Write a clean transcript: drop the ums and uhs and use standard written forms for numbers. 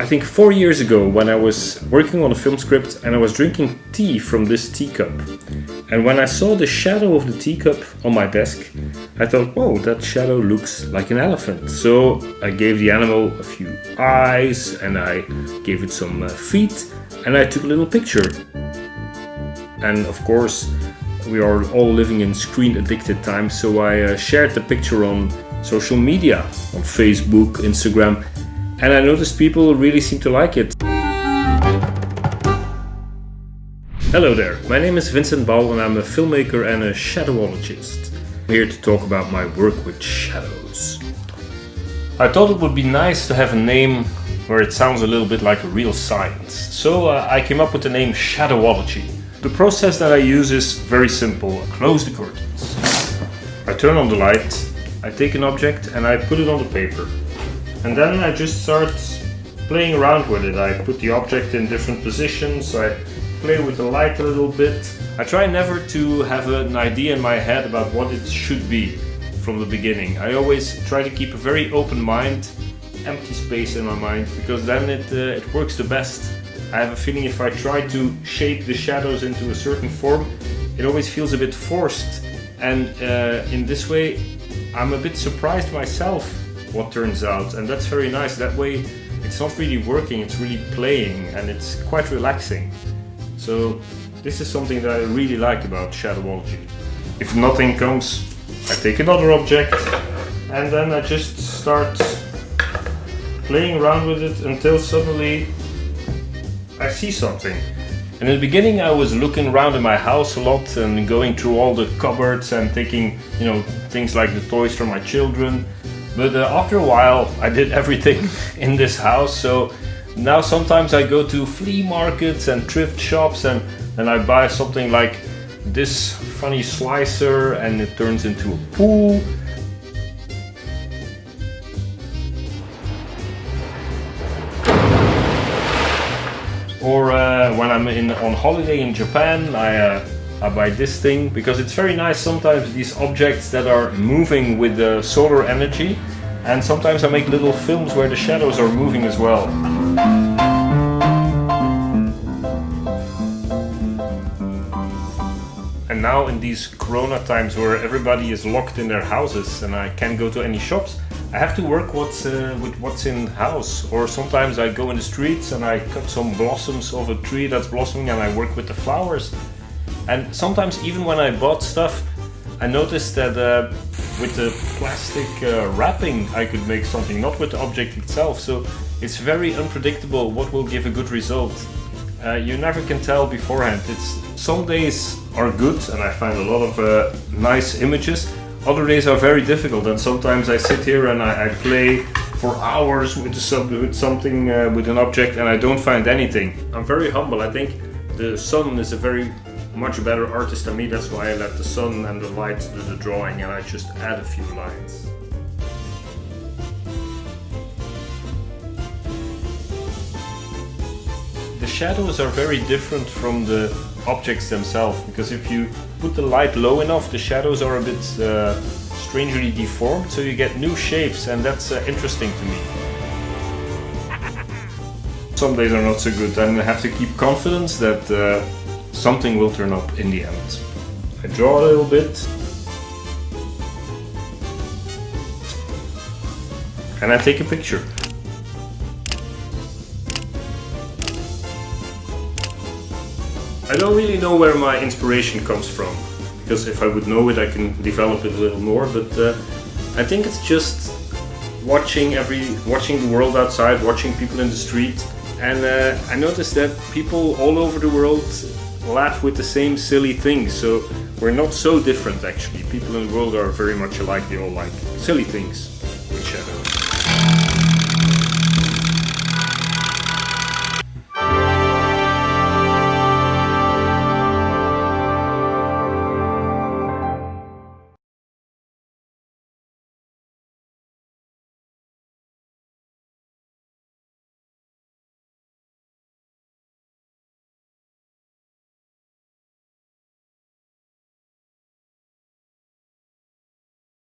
I think 4 years ago when I was working on a film script and I was drinking tea from this teacup. And when I saw the shadow of the teacup on my desk, I thought, whoa, that shadow looks like an elephant. So I gave the animal a few eyes and I gave it some feet and I took a little picture. And of course, we are all living in screen addicted times, so I shared the picture on social media, on Facebook, Instagram, and I noticed people really seem to like it. Hello there, my name is Vincent and I'm a filmmaker and a shadowologist. I'm here to talk about my work with shadows. I thought it would be nice to have a name where it sounds a little bit like a real science. So I came up with the name Shadowology. The process that I use is very simple. I close the curtains. I turn on the light, I take an object and I put it on the paper. And then I just start playing around with it. I put the object in different positions, I play with the light a little bit. I try never to have an idea in my head about what it should be from the beginning. I always try to keep a very open mind, empty space in my mind, because then it works the best. I have a feeling if I try to shape the shadows into a certain form, it always feels a bit forced. And in this way, I'm a bit surprised myself what turns out, and that's very nice. That way it's not really working, it's really playing, and it's quite relaxing. So this is something that I really like about Shadowology. If nothing comes, I take another object and then I just start playing around with it until suddenly I see something. And in the beginning I was looking around in my house a lot and going through all the cupboards and taking, things like the toys from my children. But after a while I did everything in this house, so now sometimes I go to flea markets and thrift shops and I buy something like this funny slicer and it turns into a pool. Or when I'm on holiday in Japan, I buy this thing because it's very nice. Sometimes these objects that are moving with the solar energy, and sometimes I make little films where the shadows are moving as well. And now in these corona times where everybody is locked in their houses and I can't go to any shops, I have to work with what's in house. Or sometimes I go in the streets and I cut some blossoms of a tree that's blossoming and I work with the flowers. And sometimes even when I bought stuff, I noticed that with the plastic wrapping I could make something, not with the object itself. So it's very unpredictable what will give a good result. You never can tell beforehand. Some days are good and I find a lot of nice images. Other days are very difficult, and sometimes I sit here and I play for hours with something, with an object, and I don't find anything. I'm very humble. I think the sun is a very much better artist than me. That's why I let the sun and the light do the drawing and I just add a few lines. The shadows are very different from the objects themselves, because if you put the light low enough, the shadows are a bit strangely deformed, so you get new shapes, and that's interesting to me. Some days are not so good, and I have to keep confidence that something will turn up in the end. I draw a little bit, and I take a picture. I don't really know where my inspiration comes from, because if I would know it I can develop it a little more, but I think it's just watching the world outside, watching people in the street, and I noticed that people all over the world laugh with the same silly things, so we're not so different actually. People in the world are very much alike, they all like silly things with shadows.